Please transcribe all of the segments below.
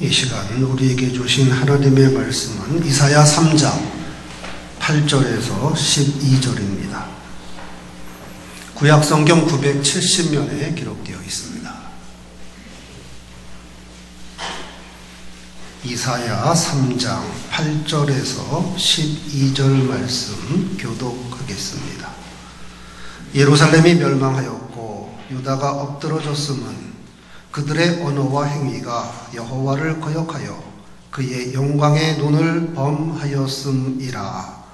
이 시간 우리에게 주신 하나님의 말씀은 이사야 3장 8절에서 12절입니다. 구약성경 970면에 기록되어 있습니다. 이사야 3장 8절에서 12절 말씀 교독하겠습니다. 예루살렘이 멸망하였고 유다가 엎드러졌음은 그들의 언어와 행위가 여호와를 거역하여 그의 영광의 눈을 범하였음이라.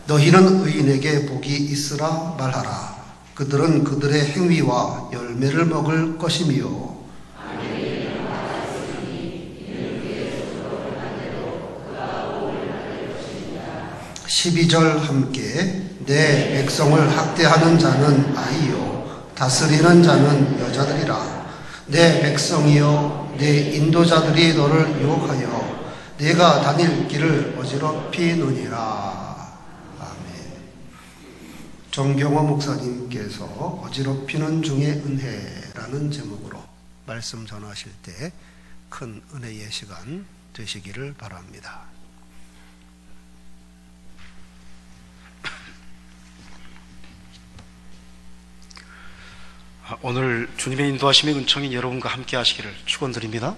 너희는 의인에게 복이 있으라 말하라. 그들은 그들의 행위와 열매를 먹을 것이며 12절 함께 내 백성을 학대하는 자는 아이요 다스리는 자는 여자들이라. 내 백성이여 내 인도자들이 너를 유혹하여 내가 다닐 길을 어지럽히느니라. 아멘. 정경호 목사님께서 어지럽히는 중에 은혜라는 제목으로 말씀 전하실 때 큰 은혜의 시간 되시기를 바랍니다. 오늘 주님의 인도하심의 은총이 여러분과 함께 하시기를 축원드립니다.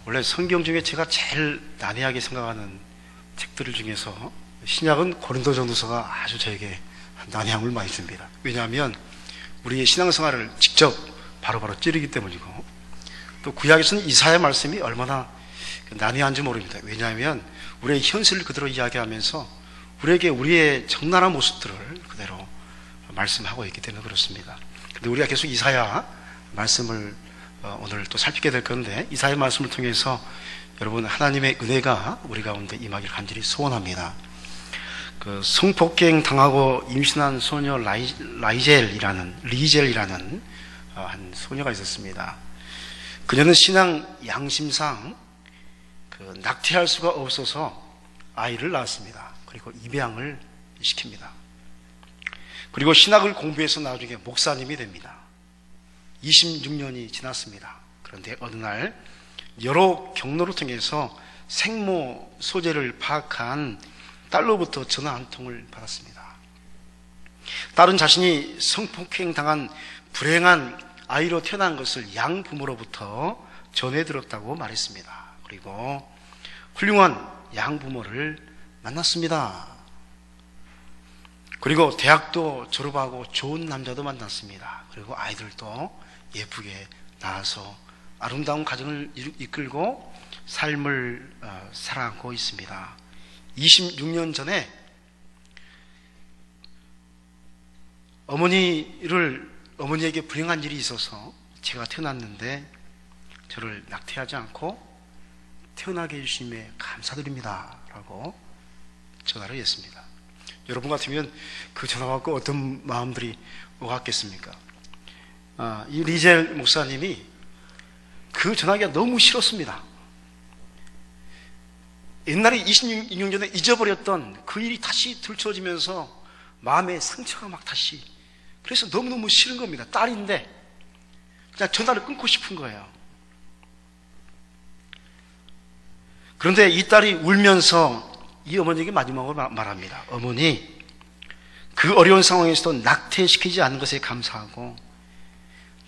원래 성경 중에 제가 제일 난해하게 생각하는 책들 중에서 신약은 고린도전후서가 아주 저에게 난해함을 많이 줍니다. 왜냐하면 우리의 신앙생활을 직접 바로바로 찌르기 때문이고, 또 구약에서는 이사야 말씀이 얼마나 난해한지 모릅니다. 왜냐하면 우리의 현실을 그대로 이야기하면서 우리에게 우리의 적나라한 모습들을 그대로 말씀하고 있기 때문에 그렇습니다. 근데 우리가 계속 이사야 말씀을 오늘 또 살피게 될 건데, 이사야 말씀을 통해서 여러분 하나님의 은혜가 우리 가운데 임하기를 간절히 소원합니다. 그 성폭행 당하고 임신한 소녀 리젤이라는 한 소녀가 있었습니다. 그녀는 신앙 양심상 낙태할 수가 없어서 아이를 낳았습니다. 그리고 입양을 시킵니다. 그리고 신학을 공부해서 나중에 목사님이 됩니다. 26년이 지났습니다. 그런데 어느 날 여러 경로를 통해서 생모 소재를 파악한 딸로부터 전화 한 통을 받았습니다. 딸은 자신이 성폭행 당한 불행한 아이로 태어난 것을 양부모로부터 전해 들었다고 말했습니다. 그리고 훌륭한 양부모를 만났습니다. 그리고 대학도 졸업하고 좋은 남자도 만났습니다. 그리고 아이들도 예쁘게 낳아서 아름다운 가정을 이끌고 삶을 살아가고 있습니다. 26년 전에 어머니에게 불행한 일이 있어서 제가 태어났는데 저를 낙태하지 않고 태어나게 해주심에 감사드립니다 라고 전화를 했습니다. 여러분 같으면 그 전화 받고 어떤 마음들이 오갔겠습니까? 이 리젤 목사님이 그 전화기가 너무 싫었습니다. 옛날에 26년 전에 잊어버렸던 그 일이 다시 들춰지면서 마음의 상처가 막 다시, 그래서 너무너무 싫은 겁니다. 딸인데 그냥 전화를 끊고 싶은 거예요. 그런데 이 딸이 울면서 이 어머니에게 마지막으로 말합니다. 어머니, 그 어려운 상황에서도 낙태시키지 않은 것에 감사하고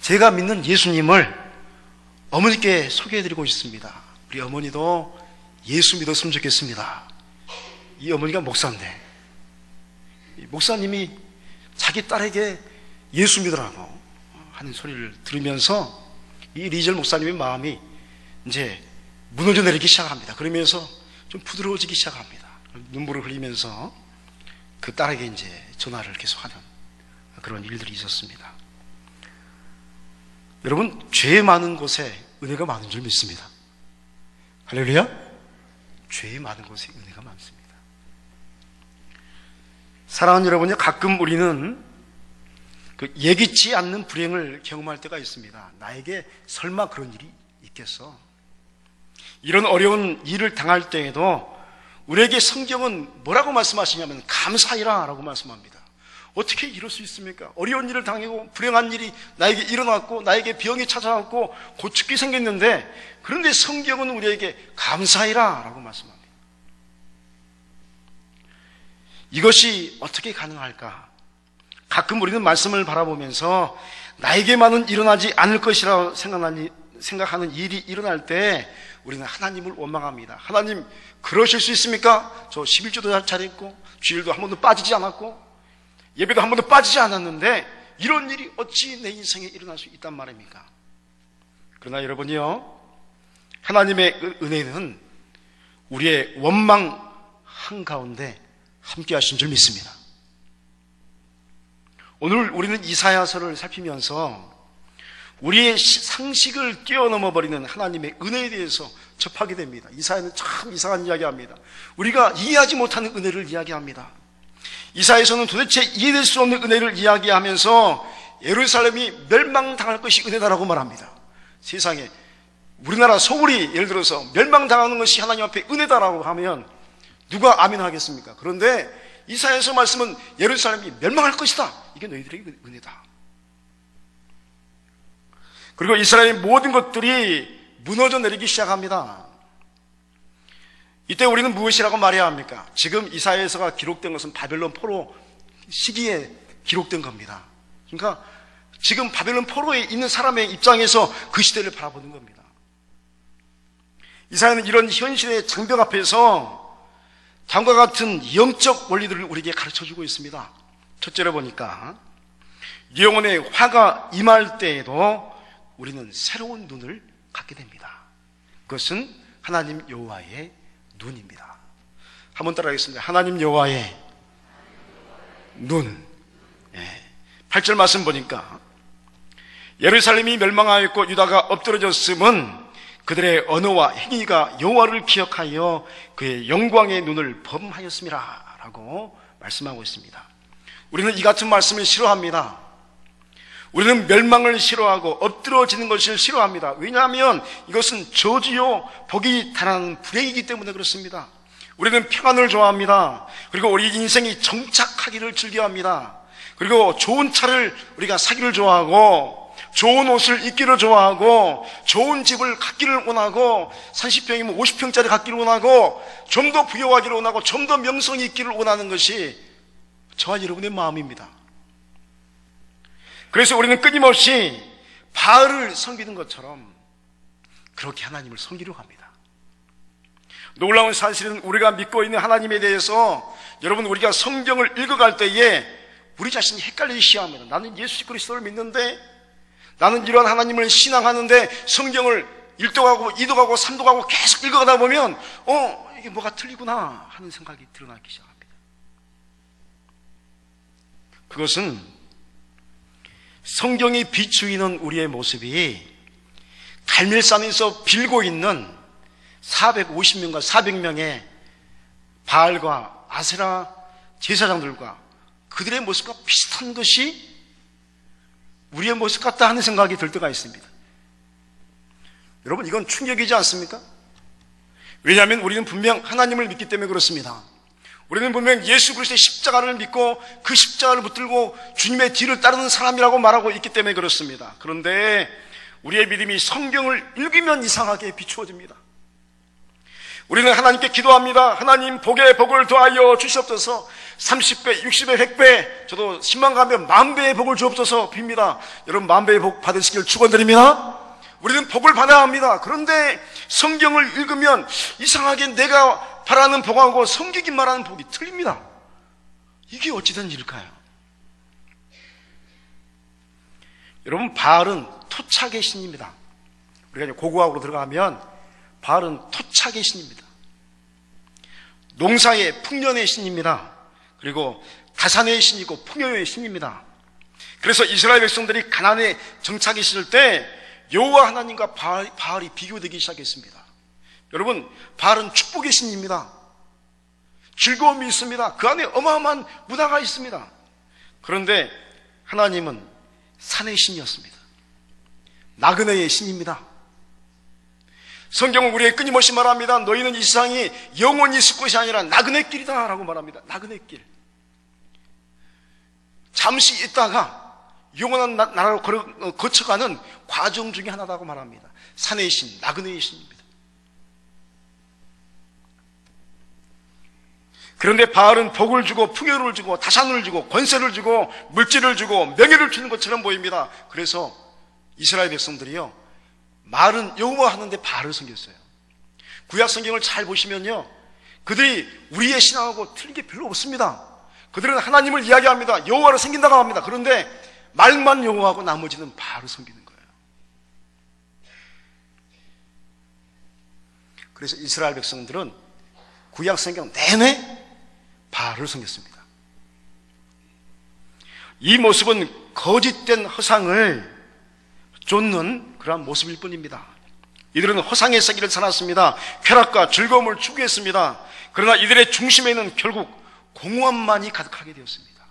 제가 믿는 예수님을 어머니께 소개해드리고 있습니다. 우리 어머니도 예수 믿었으면 좋겠습니다. 이 어머니가 목사인데 목사님이 자기 딸에게 예수 믿으라고 하는 소리를 들으면서 이 리젤 목사님의 마음이 이제 무너져 내리기 시작합니다. 그러면서 좀 부드러워지기 시작합니다. 눈물을 흘리면서 그 딸에게 이제 전화를 계속하는 그런 일들이 있었습니다. 여러분, 죄 많은 곳에 은혜가 많은 줄 믿습니다. 할렐루야. 죄 많은 곳에 은혜가 많습니다. 사랑하는 여러분요, 가끔 우리는 예기치 않는 불행을 경험할 때가 있습니다. 나에게 설마 그런 일이 있겠어? 이런 어려운 일을 당할 때에도 우리에게 성경은 뭐라고 말씀하시냐면 감사하라 라고 말씀합니다. 어떻게 이럴 수 있습니까? 어려운 일을 당하고 불행한 일이 나에게 일어났고 나에게 병이 찾아왔고 고축이 생겼는데, 그런데 성경은 우리에게 감사하라 라고 말씀합니다. 이것이 어떻게 가능할까? 가끔 우리는 말씀을 바라보면서 나에게만은 일어나지 않을 것이라고 생각하는 일이 일어날 때 우리는 하나님을 원망합니다. 하나님, 그러실 수 있습니까? 저 11조도 잘했고 주일도 한 번도 빠지지 않았고 예배도 한 번도 빠지지 않았는데 이런 일이 어찌 내 인생에 일어날 수 있단 말입니까? 그러나 여러분이요, 하나님의 은혜는 우리의 원망 한가운데 함께 하신 줄 믿습니다. 오늘 우리는 이사야서를 살피면서 우리의 상식을 뛰어넘어 버리는 하나님의 은혜에 대해서 접하게 됩니다. 이사야는 참 이상한 이야기합니다. 우리가 이해하지 못하는 은혜를 이야기합니다. 이사야서는 도대체 이해될 수 없는 은혜를 이야기하면서 예루살렘이 멸망당할 것이 은혜다라고 말합니다. 세상에 우리나라 서울이 예를 들어서 멸망당하는 것이 하나님 앞에 은혜다라고 하면 누가 아멘 하겠습니까? 그런데 이사야서 말씀은 예루살렘이 멸망할 것이다. 이게 너희들에게 은혜다. 그리고 이스라엘의 모든 것들이 무너져 내리기 시작합니다. 이때 우리는 무엇이라고 말해야 합니까? 지금 이사야서가 기록된 것은 바벨론 포로 시기에 기록된 겁니다. 그러니까 지금 바벨론 포로에 있는 사람의 입장에서 그 시대를 바라보는 겁니다. 이사야는 이런 현실의 장벽 앞에서 다음과 같은 영적 원리들을 우리에게 가르쳐주고 있습니다. 첫째로 보니까 영혼의 화가 임할 때에도 우리는 새로운 눈을 갖게 됩니다. 그것은 하나님 여호와의 눈입니다. 한번 따라하겠습니다. 하나님 여호와의 눈. 8절 말씀 보니까 예루살렘이 멸망하였고 유다가 엎드러졌음은 그들의 언어와 행위가 여호와를 기억하여 그의 영광의 눈을 범하였음이라 라고 말씀하고 있습니다. 우리는 이 같은 말씀을 싫어합니다. 우리는 멸망을 싫어하고 엎드러지는 것을 싫어합니다. 왜냐하면 이것은 저주요 복이 달하는 불행이기 때문에 그렇습니다. 우리는 평안을 좋아합니다. 그리고 우리 인생이 정착하기를 즐겨합니다. 그리고 좋은 차를 우리가 사기를 좋아하고 좋은 옷을 입기를 좋아하고 좋은 집을 갖기를 원하고 30평이면 50평짜리 갖기를 원하고 좀 더 부유하기를 원하고 좀 더 명성이 있기를 원하는 것이 저와 여러분의 마음입니다. 그래서 우리는 끊임없이 바알을 섬기는 것처럼 그렇게 하나님을 섬기려고 합니다. 놀라운 사실은 우리가 믿고 있는 하나님에 대해서 여러분, 우리가 성경을 읽어갈 때에 우리 자신이 헷갈리기 시작합니다. 나는 예수 그리스도를 믿는데, 나는 이러한 하나님을 신앙하는데 성경을 1독하고 2독하고 3독하고 계속 읽어가다 보면 이게 뭐가 틀리구나 하는 생각이 드러나기 시작합니다. 그것은 성경이 비추이는 우리의 모습이 갈멜산에서 빌고 있는 450명과 400명의 바알과 아세라 제사장들과 그들의 모습과 비슷한 것이 우리의 모습 같다 하는 생각이 들 때가 있습니다. 여러분, 이건 충격이지 않습니까? 왜냐하면 우리는 분명 하나님을 믿기 때문에 그렇습니다. 우리는 분명 예수 그리스도의 십자가를 믿고 그 십자가를 붙들고 주님의 뒤를 따르는 사람이라고 말하고 있기 때문에 그렇습니다. 그런데 우리의 믿음이 성경을 읽으면 이상하게 비추어집니다. 우리는 하나님께 기도합니다. 하나님, 복에 복을 더하여 주시옵소서. 30배, 60배, 100배, 저도 10만 가면 10,000배의 복을 주옵소서 빕니다. 여러분, 10,000배의 복 받으시길 축원드립니다. 우리는 복을 받아야 합니다. 그런데 성경을 읽으면 이상하게 내가 바라는 복하고 성경이 말하는 복이 틀립니다. 이게 어찌된 일일까요? 여러분, 바알은 토착의 신입니다. 우리가 이제 고고학으로 들어가면 바알은 토착의 신입니다. 농사의 풍년의 신입니다. 그리고 가산의 신이고 풍요의 신입니다. 그래서 이스라엘 백성들이 가나안에 정착이 있을 때 여호와 하나님과 바알이 비교되기 시작했습니다. 여러분, 바알은 축복의 신입니다. 즐거움이 있습니다. 그 안에 어마어마한 문화가 있습니다. 그런데 하나님은 산의 신이었습니다. 나그네의 신입니다. 성경은 우리에게 끊임없이 말합니다. 너희는 이 세상이 영원히 있을 것이 아니라 나그네 길이다 라고 말합니다. 나그네 길. 잠시 있다가 영원한 나라로 거쳐가는 과정 중에 하나라고 말합니다. 산의 신, 나그네의 신입니다. 그런데 바알은 복을 주고 풍요를 주고 다산을 주고 권세를 주고 물질을 주고 명예를 주는 것처럼 보입니다. 그래서 이스라엘 백성들이요, 말은 여호와 하는데 바알을 섬겼어요. 구약 성경을 잘 보시면요, 그들이 우리의 신앙하고 틀린 게 별로 없습니다. 그들은 하나님을 이야기합니다. 여호와를 섬긴다고 합니다. 그런데 말만 여호와하고 나머지는 바알을 섬기는 거예요. 그래서 이스라엘 백성들은 구약 성경 내내 바알을 섬겼습니다. 이 모습은 거짓된 허상을 쫓는 그러한 모습일 뿐입니다. 이들은 허상의 세계를 살았습니다. 쾌락과 즐거움을 추구했습니다. 그러나 이들의 중심에는 결국 공허함만이 가득하게 되었습니다.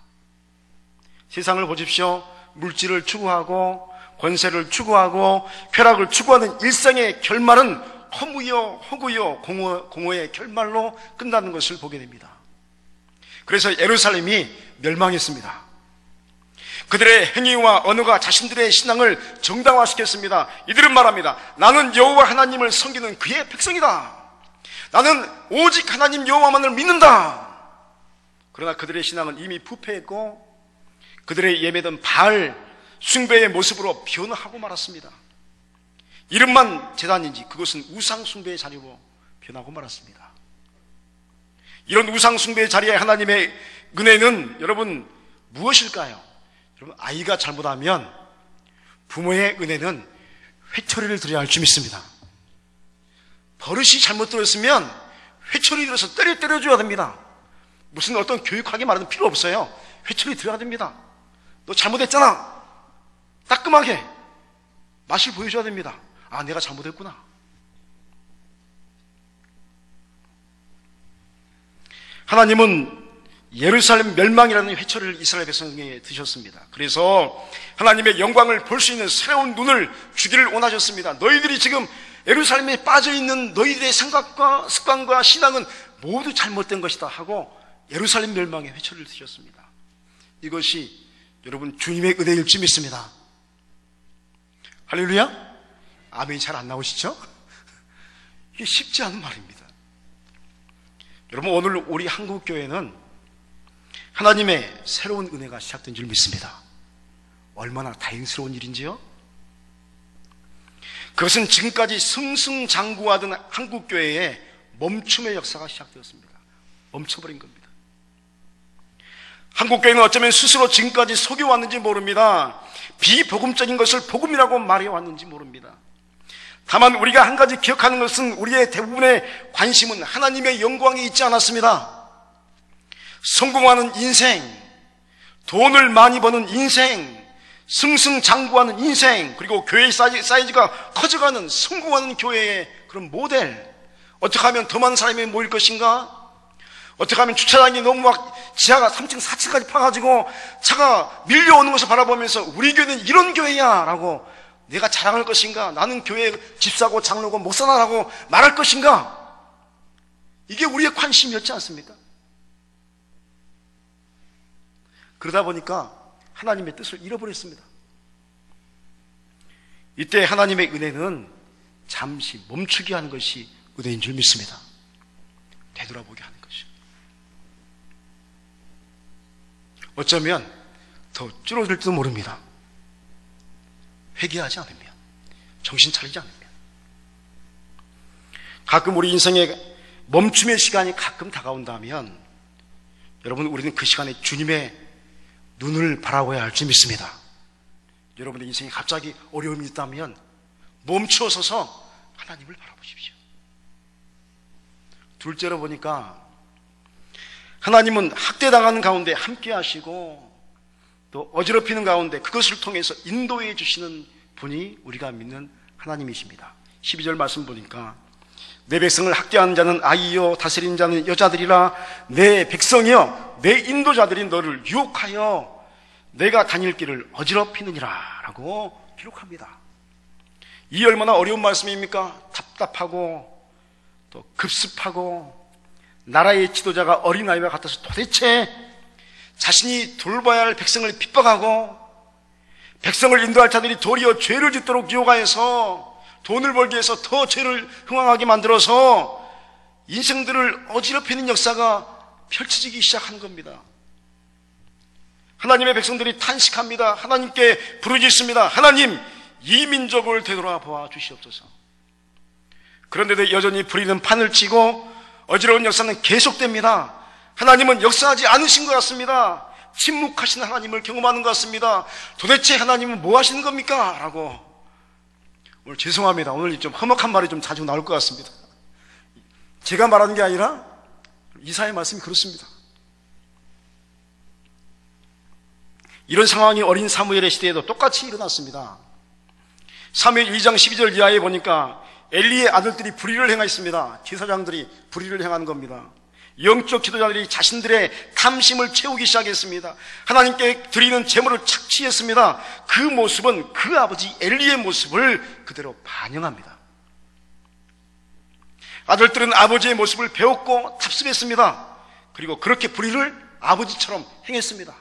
세상을 보십시오. 물질을 추구하고 권세를 추구하고 쾌락을 추구하는 일상의 결말은 허무요 허구요 공허의 결말로 끝나는 것을 보게 됩니다. 그래서 예루살렘이 멸망했습니다. 그들의 행위와 언어가 자신들의 신앙을 정당화시켰습니다. 이들은 말합니다. 나는 여호와 하나님을 섬기는 그의 백성이다. 나는 오직 하나님 여호와만을 믿는다. 그러나 그들의 신앙은 이미 부패했고 그들의 예배던 바알 숭배의 모습으로 변화하고 말았습니다. 이름만 제단인지 그것은 우상 숭배의 자리로 변하고 말았습니다. 이런 우상 숭배의 자리에 하나님의 은혜는 여러분 무엇일까요? 여러분, 아이가 잘못하면 부모의 은혜는 회초리를 들여야 할 줄 믿습니다. 버릇이 잘못 들었으면 회초리 들어서 때려줘야 됩니다. 무슨 어떤 교육하게 말하는 필요 없어요. 회초리 들어야 됩니다. 너 잘못했잖아. 따끔하게 맛을 보여줘야 됩니다. 아, 내가 잘못했구나. 하나님은 예루살렘 멸망이라는 회초리를 이스라엘 백성에게 드셨습니다. 그래서 하나님의 영광을 볼 수 있는 새로운 눈을 주기를 원하셨습니다. 너희들이 지금 예루살렘에 빠져있는 너희들의 생각과 습관과 신앙은 모두 잘못된 것이다 하고 예루살렘 멸망의 회초리를 드셨습니다. 이것이 여러분 주님의 은혜일 줄 믿습니다. 할렐루야? 아멘이 잘 안 나오시죠? 이게 쉽지 않은 말입니다. 여러분, 오늘 우리 한국교회는 하나님의 새로운 은혜가 시작된 줄 믿습니다. 얼마나 다행스러운 일인지요? 그것은 지금까지 승승장구하던 한국교회의 멈춤의 역사가 시작되었습니다. 멈춰버린 겁니다. 한국교회는 어쩌면 스스로 지금까지 속여왔는지 모릅니다. 비복음적인 것을 복음이라고 말해왔는지 모릅니다. 다만 우리가 한 가지 기억하는 것은 우리의 대부분의 관심은 하나님의 영광에 있지 않았습니다. 성공하는 인생, 돈을 많이 버는 인생, 승승장구하는 인생, 그리고 교회의 사이즈가 커져가는 성공하는 교회의 그런 모델, 어떻게 하면 더 많은 사람이 모일 것인가? 어떻게 하면 주차장이 너무 막 지하가 3층, 4층까지 파가지고 차가 밀려오는 것을 바라보면서 우리 교회는 이런 교회야 라고 내가 자랑할 것인가? 나는 교회 집사고 장로고 목사나라고 말할 것인가? 이게 우리의 관심이었지 않습니까? 그러다 보니까 하나님의 뜻을 잃어버렸습니다. 이때 하나님의 은혜는 잠시 멈추게 하는 것이 은혜인 줄 믿습니다. 되돌아보게 하는 것이요. 어쩌면 더 줄어들지도 모릅니다. 회개하지 않으면, 정신 차리지 않으면. 가끔 우리 인생에 멈춤의 시간이 가끔 다가온다면 여러분, 우리는 그 시간에 주님의 눈을 바라봐야 할 줄 믿습니다. 여러분의 인생에 갑자기 어려움이 있다면 멈추어서서 하나님을 바라보십시오. 둘째로 보니까 하나님은 학대당하는 가운데 함께 하시고 또 어지럽히는 가운데 그것을 통해서 인도해 주시는 분이 우리가 믿는 하나님이십니다. 12절 말씀 보니까 내 백성을 학대하는 자는 아이요 다스리는 자는 여자들이라. 내 백성이여 내 인도자들이 너를 유혹하여 내가 다닐 길을 어지럽히느니라 라고 기록합니다. 이 얼마나 어려운 말씀입니까? 답답하고 또 급습하고 나라의 지도자가 어린아이와 같아서 도대체 자신이 돌봐야 할 백성을 핍박하고 백성을 인도할 자들이 도리어 죄를 짓도록 유혹하여서 돈을 벌기 위해서 더 죄를 흥황하게 만들어서 인생들을 어지럽히는 역사가 펼쳐지기 시작한 겁니다. 하나님의 백성들이 탄식합니다. 하나님께 부르짖습니다. 하나님, 이 민족을 되돌아보아 주시옵소서. 그런데도 여전히 불의는 판을 치고 어지러운 역사는 계속됩니다. 하나님은 역사하지 않으신 것 같습니다. 침묵하신 하나님을 경험하는 것 같습니다. 도대체 하나님은 뭐 하시는 겁니까? 라고. 오늘 죄송합니다. 오늘 좀 험악한 말이 좀 자주 나올 것 같습니다. 제가 말하는 게 아니라 이사야의 말씀이 그렇습니다. 이런 상황이 어린 사무엘의 시대에도 똑같이 일어났습니다. 사무엘 2장 12절 이하에 보니까 엘리의 아들들이 불의를 행하였습니다. 제사장들이 불의를 행하는 겁니다. 영적 지도자들이 자신들의 탐심을 채우기 시작했습니다. 하나님께 드리는 제물을 착취했습니다. 그 모습은 그 아버지 엘리의 모습을 그대로 반영합니다. 아들들은 아버지의 모습을 배웠고 탑습했습니다. 그리고 그렇게 불의를 아버지처럼 행했습니다.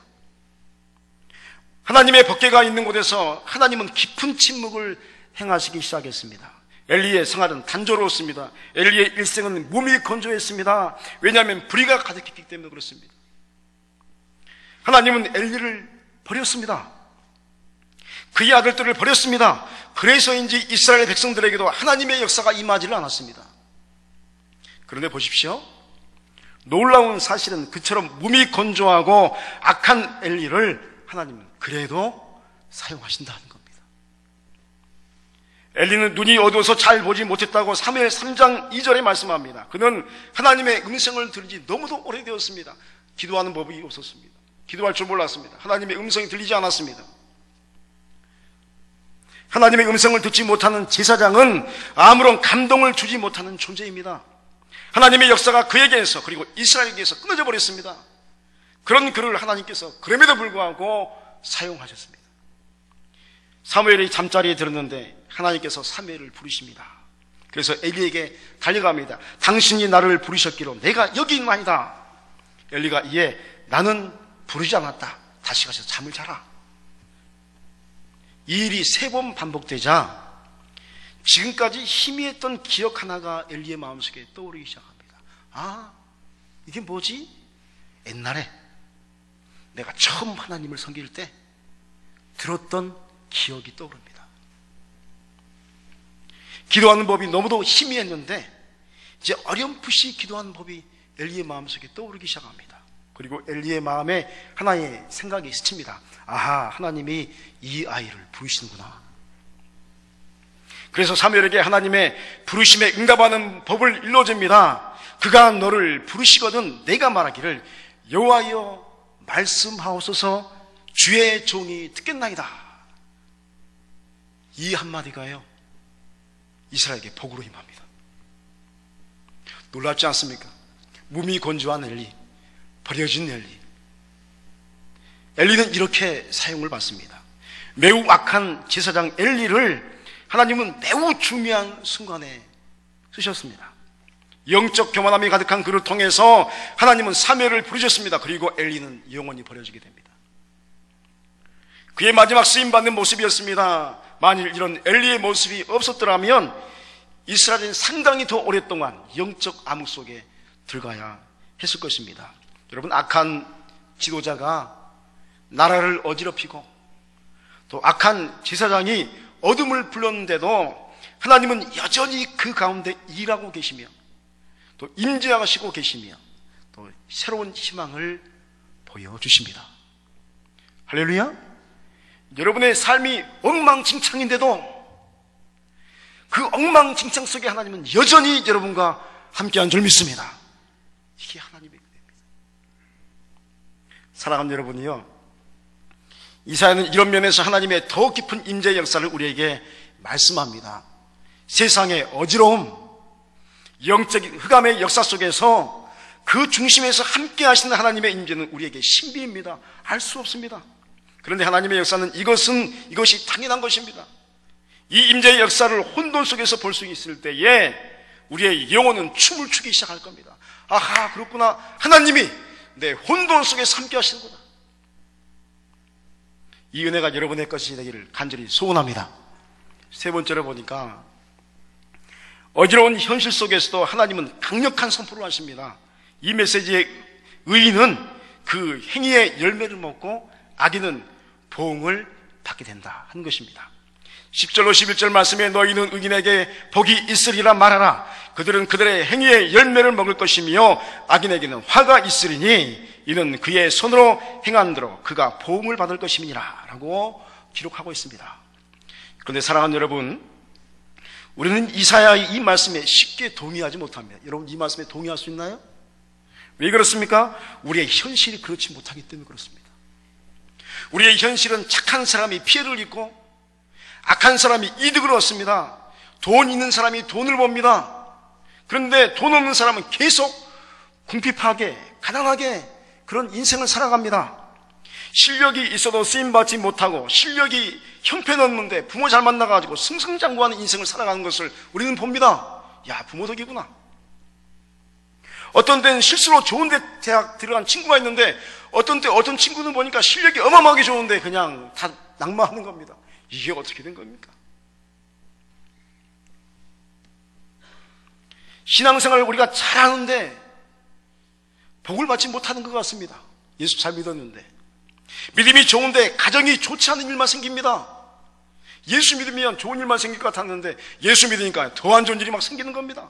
하나님의 법궤가 있는 곳에서 하나님은 깊은 침묵을 행하시기 시작했습니다. 엘리의 생활은 단조로웠습니다. 엘리의 일생은 몸이 건조했습니다. 왜냐하면 불의가 가득했기 때문에 그렇습니다. 하나님은 엘리를 버렸습니다. 그의 아들들을 버렸습니다. 그래서인지 이스라엘 백성들에게도 하나님의 역사가 임하지를 않았습니다. 그런데 보십시오. 놀라운 사실은 그처럼 몸이 건조하고 악한 엘리를 하나님은 그래도 사용하신다는 겁니다. 엘리는 눈이 어두워서 잘 보지 못했다고 사무엘 3장 2절에 말씀합니다. 그는 하나님의 음성을 들은지 너무도 오래되었습니다. 기도하는 법이 없었습니다. 기도할 줄 몰랐습니다. 하나님의 음성이 들리지 않았습니다. 하나님의 음성을 듣지 못하는 제사장은 아무런 감동을 주지 못하는 존재입니다. 하나님의 역사가 그에게서 그리고 이스라엘에게서 끊어져 버렸습니다. 그런 그를 하나님께서 그럼에도 불구하고 사용하셨습니다. 사무엘이 잠자리에 들었는데 하나님께서 사무엘을 부르십니다. 그래서 엘리에게 달려갑니다. 당신이 나를 부르셨기로 내가 여기 있나이다. 엘리가 이에 나는 부르지 않았다. 다시 가서 잠을 자라. 이 일이 3번 반복되자 지금까지 희미했던 기억 하나가 엘리의 마음속에 떠오르기 시작합니다. 아, 이게 뭐지? 옛날에 내가 처음 하나님을 섬길 때 들었던 기억이 떠오릅니다. 기도하는 법이 너무도 희미했는데 이제 어렴풋이 기도하는 법이 엘리의 마음속에 떠오르기 시작합니다. 그리고 엘리의 마음에 하나의 생각이 스칩니다. 아하, 하나님이 이 아이를 부르시는구나. 그래서 사무엘에게 하나님의 부르심에 응답하는 법을 일러줍니다. 그가 너를 부르시거든 내가 말하기를 여호와여 말씀하옵소서 주의 종이 듣겠나이다. 이 한마디가요 이스라엘에게 복으로 임합니다. 놀랍지 않습니까? 몸이 건조한 엘리, 버려진 엘리. 엘리는 이렇게 사용을 받습니다. 매우 악한 제사장 엘리를 하나님은 매우 중요한 순간에 쓰셨습니다. 영적 교만함이 가득한 그를 통해서 하나님은 사무엘을 부르셨습니다. 그리고 엘리는 영원히 버려지게 됩니다. 그의 마지막 쓰임받는 모습이었습니다. 만일 이런 엘리의 모습이 없었더라면 이스라엘은 상당히 더 오랫동안 영적 암흑 속에 들어가야 했을 것입니다. 여러분, 악한 지도자가 나라를 어지럽히고 또 악한 제사장이 어둠을 불렀는데도 하나님은 여전히 그 가운데 일하고 계시며 또 임재하시고 계시며 또 새로운 희망을 보여주십니다. 할렐루야. 여러분의 삶이 엉망진창인데도 그 엉망진창 속에 하나님은 여전히 여러분과 함께한 줄 믿습니다. 이게 하나님의 은혜입니다. 사랑하는 여러분이요, 이사야는 이런 면에서 하나님의 더 깊은 임재의 역사를 우리에게 말씀합니다. 세상의 어지러움, 영적인 흑암의 역사 속에서 그 중심에서 함께 하시는 하나님의 임재는 우리에게 신비입니다. 알 수 없습니다. 그런데 하나님의 역사는 이것이 당연한 것입니다. 이 임재의 역사를 혼돈 속에서 볼 수 있을 때에 우리의 영혼은 춤을 추기 시작할 겁니다. 아하, 그렇구나. 하나님이 내 혼돈 속에서 함께 하시는구나. 이 은혜가 여러분의 것이 되기를 간절히 소원합니다. 세 번째로 보니까 어지러운 현실 속에서도 하나님은 강력한 선포를 하십니다. 이 메시지의 의인은 그 행위의 열매를 먹고 악인은 보응을 받게 된다 하는 것입니다. 10절로 11절 말씀에 너희는 의인에게 복이 있으리라 말하라. 그들은 그들의 행위의 열매를 먹을 것이며 악인에게는 화가 있으리니 이는 그의 손으로 행한 대로 그가 보응을 받을 것임이니라 라고 기록하고 있습니다. 그런데 사랑하는 여러분, 우리는 이사야의 이 말씀에 쉽게 동의하지 못합니다. 여러분, 이 말씀에 동의할 수 있나요? 왜 그렇습니까? 우리의 현실이 그렇지 못하기 때문에 그렇습니다. 우리의 현실은 착한 사람이 피해를 입고 악한 사람이 이득을 얻습니다. 돈 있는 사람이 돈을 법니다. 그런데 돈 없는 사람은 계속 궁핍하게, 가난하게 그런 인생을 살아갑니다. 실력이 있어도 쓰임받지 못하고 실력이 형편없는데 부모 잘 만나가지고 승승장구하는 인생을 살아가는 것을 우리는 봅니다. 야, 부모 덕이구나. 어떤 때는 실수로 좋은 대학 들어간 친구가 있는데 어떤 때 어떤 친구는 보니까 실력이 어마어마하게 좋은데 그냥 다 낙마하는 겁니다. 이게 어떻게 된 겁니까? 신앙생활을 우리가 잘하는데 복을 받지 못하는 것 같습니다. 예수 잘 믿었는데 믿음이 좋은데 가정이 좋지 않은 일만 생깁니다. 예수 믿으면 좋은 일만 생길 것 같았는데 예수 믿으니까 더 안 좋은 일이 막 생기는 겁니다.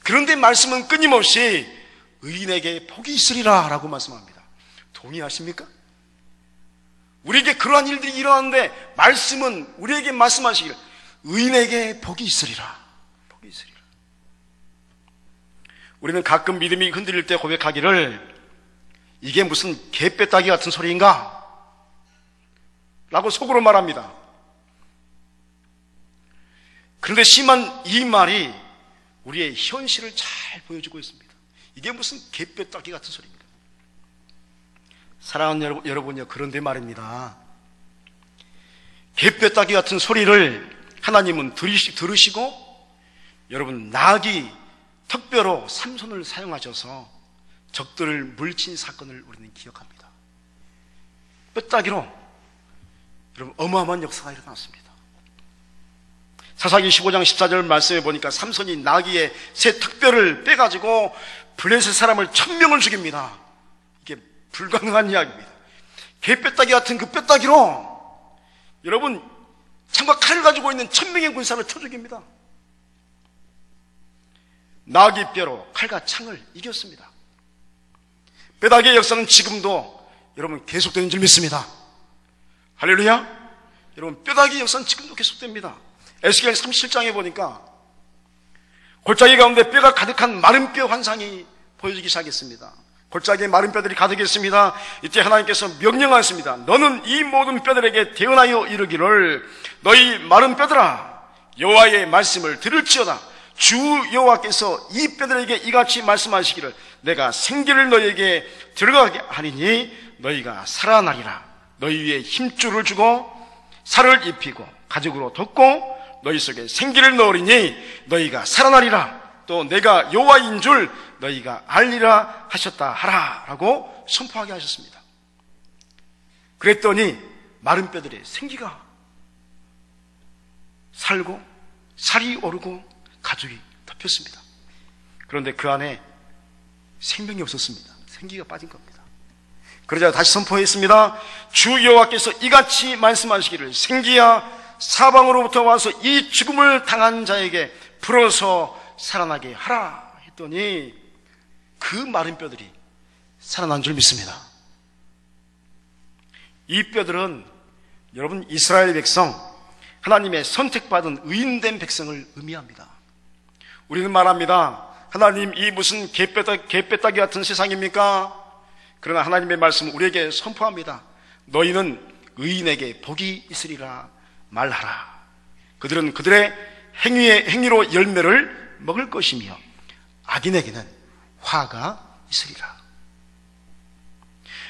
그런데 말씀은 끊임없이 의인에게 복이 있으리라 라고 말씀합니다. 동의하십니까? 우리에게 그러한 일들이 일어나는데 말씀은 우리에게 말씀하시길 의인에게 복이 있으리라. 복이 있으리라. 우리는 가끔 믿음이 흔들릴 때 고백하기를 이게 무슨 개빼따기 같은 소리인가? 라고 속으로 말합니다. 그런데 심한 이 말이 우리의 현실을 잘 보여주고 있습니다. 이게 무슨 개빼따기 같은 소리입니까? 사랑하는 여러분요, 그런데 말입니다. 개빼따기 같은 소리를 하나님은 들으시고 여러분 나귀 턱뼈로 삼손을 사용하셔서 적들을 물친 사건을 우리는 기억합니다. 뼈따기로 여러분 어마어마한 역사가 일어났습니다. 사사기 15장 14절 말씀에 보니까 삼손이 나귀의 새 턱뼈를 빼가지고 블레셋 사람을 1000명을 죽입니다. 이게 불가능한 이야기입니다. 개뼈따기 같은 그 뼈따기로 여러분 창과 칼을 가지고 있는 1000명의 군사를 쳐 죽입니다. 나귀 뼈로 칼과 창을 이겼습니다. 뼈다귀의 역사는 지금도 여러분 계속되는 줄 믿습니다. 할렐루야. 여러분 뼈다귀 역사는 지금도 계속됩니다. 에스겔 37장에 보니까 골짜기 가운데 뼈가 가득한 마른 뼈 환상이 보여지기 시작했습니다. 골짜기에 마른 뼈들이 가득했습니다. 이때 하나님께서 명령하였습니다. 너는 이 모든 뼈들에게 대언하여 이르기를 너희 마른 뼈들아 여호와의 말씀을 들을지어다. 주 여호와께서 이 뼈들에게 이같이 말씀하시기를 내가 생기를 너희에게 들어가게 하리니 너희가 살아나리라. 너희 위에 힘줄을 주고 살을 입히고 가죽으로 덮고 너희 속에 생기를 넣으리니 너희가 살아나리라. 또 내가 여호와인 줄 너희가 알리라 하셨다 하라 라고 선포하게 하셨습니다. 그랬더니 마른 뼈들의 생기가 살고 살이 오르고 가죽이 덮였습니다. 그런데 그 안에 생명이 없었습니다. 생기가 빠진 겁니다. 그러자 다시 선포했습니다. 주 여호와께서 이같이 말씀하시기를 생기야 사방으로부터 와서 이 죽음을 당한 자에게 불어서 살아나게 하라 했더니 그 마른 뼈들이 살아난 줄 믿습니다. 이 뼈들은 여러분 이스라엘 백성, 하나님의 선택받은 의인된 백성을 의미합니다. 우리는 말합니다. 하나님 이 무슨 개빼따기 같은 세상입니까? 그러나 하나님의 말씀은 우리에게 선포합니다. 너희는 의인에게 복이 있으리라 말하라. 그들은 그들의 행위로 열매를 먹을 것이며 악인에게는 화가 있으리라.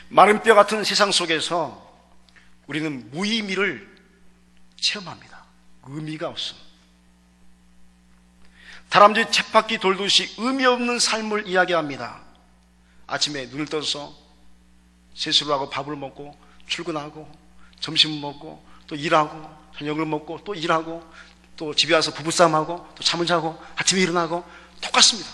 마른 뼈 같은 세상 속에서 우리는 무의미를 체험합니다. 의미가 없음. 다람쥐 쳇바퀴 돌듯이 의미 없는 삶을 이야기합니다. 아침에 눈을 떠서 세수를 하고 밥을 먹고 출근하고 점심을 먹고 또 일하고 저녁을 먹고 또 일하고 또 집에 와서 부부싸움하고 또 잠을 자고 아침에 일어나고 똑같습니다.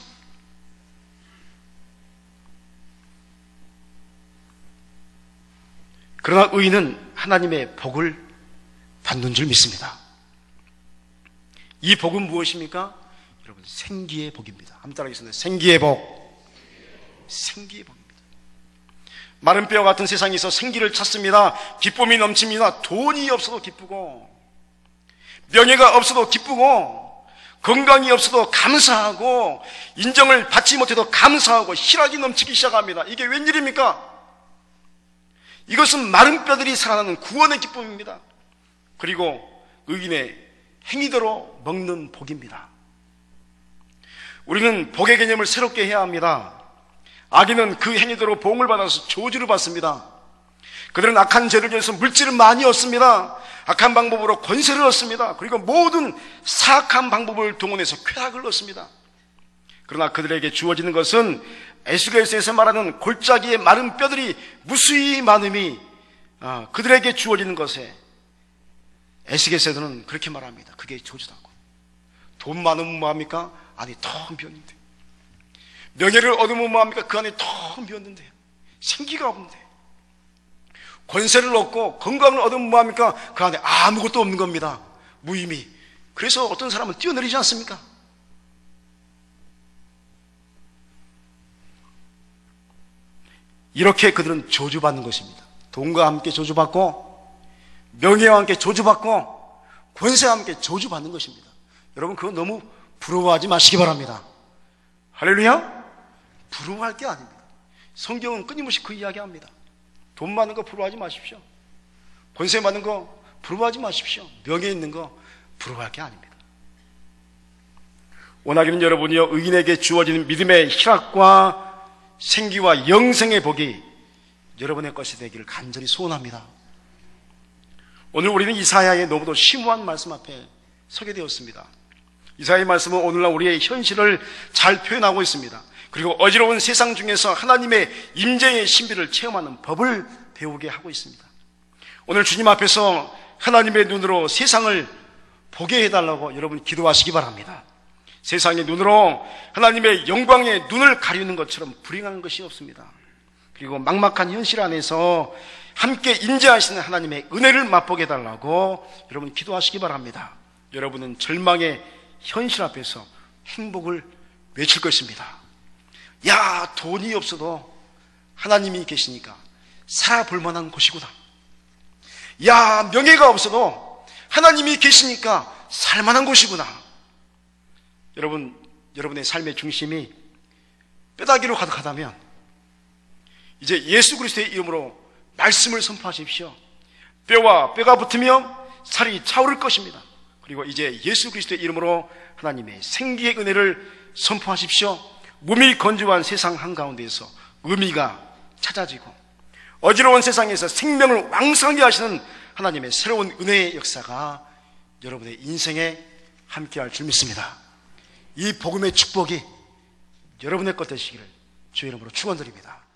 그러나 의인은 하나님의 복을 받는 줄 믿습니다. 이 복은 무엇입니까? 여러분, 생기의 복입니다. 한번 따라하겠습니다. 생기의 복. 생기의 복입니다. 마른 뼈 같은 세상에서 생기를 찾습니다. 기쁨이 넘칩니다. 돈이 없어도 기쁘고, 명예가 없어도 기쁘고, 건강이 없어도 감사하고, 인정을 받지 못해도 감사하고, 희락이 넘치기 시작합니다. 이게 웬일입니까? 이것은 마른 뼈들이 살아나는 구원의 기쁨입니다. 그리고 의인의 행위대로 먹는 복입니다. 우리는 복의 개념을 새롭게 해야 합니다. 악인은 그 행위대로 보응을 받아서 저주를 받습니다. 그들은 악한 죄를 위해서 물질을 많이 얻습니다. 악한 방법으로 권세를 얻습니다. 그리고 모든 사악한 방법을 동원해서 쾌락을 얻습니다. 그러나 그들에게 주어지는 것은 에스겔서에서 말하는 골짜기의 마른 뼈들이 무수히 많음이 그들에게 주어지는 것에 에스겔서에서는 그렇게 말합니다. 그게 저주다고. 돈 많으면 뭐합니까? 안이 텅 비었는데. 명예를 얻으면 뭐합니까? 그 안에 텅 비었는데. 생기가 없는데. 권세를 얻고 건강을 얻으면 뭐합니까? 그 안에 아무것도 없는 겁니다. 무의미. 그래서 어떤 사람은 뛰어내리지 않습니까? 이렇게 그들은 저주받는 것입니다. 돈과 함께 저주받고, 명예와 함께 저주받고, 권세와 함께 저주받는 것입니다. 여러분, 그거 너무 부러워하지 마시기 바랍니다. 할렐루야? 부러워할 게 아닙니다. 성경은 끊임없이 그 이야기합니다. 돈 많은 거 부러워하지 마십시오. 권세 많은 거 부러워하지 마십시오. 명예 있는 거 부러워할 게 아닙니다. 원하기는 여러분이요, 의인에게 주어지는 믿음의 희락과 생기와 영생의 복이 여러분의 것이 되기를 간절히 소원합니다. 오늘 우리는 이사야의 너무도 심오한 말씀 앞에 서게 되었습니다. 이사야의 말씀은 오늘날 우리의 현실을 잘 표현하고 있습니다. 그리고 어지러운 세상 중에서 하나님의 임재의 신비를 체험하는 법을 배우게 하고 있습니다. 오늘 주님 앞에서 하나님의 눈으로 세상을 보게 해달라고 여러분 기도하시기 바랍니다. 세상의 눈으로 하나님의 영광의 눈을 가리는 것처럼 불행한 것이 없습니다. 그리고 막막한 현실 안에서 함께 임재하시는 하나님의 은혜를 맛보게 해달라고 여러분 기도하시기 바랍니다. 여러분은 절망의 현실 앞에서 행복을 외칠 것입니다. 야, 돈이 없어도 하나님이 계시니까 살아볼 만한 곳이구나. 야, 명예가 없어도 하나님이 계시니까 살만한 곳이구나. 여러분의 삶의 중심이 뼈다귀로 가득하다면 이제 예수 그리스도의 이름으로 말씀을 선포하십시오. 뼈와 뼈가 붙으며 살이 차오를 것입니다. 그리고 이제 예수 그리스도의 이름으로 하나님의 생기의 은혜를 선포하십시오. 몸이 건조한 세상 한가운데에서 의미가 찾아지고 어지러운 세상에서 생명을 왕성하게 하시는 하나님의 새로운 은혜의 역사가 여러분의 인생에 함께할 줄 믿습니다. 이 복음의 축복이 여러분의 것 되시기를 주의 이름으로 축원드립니다.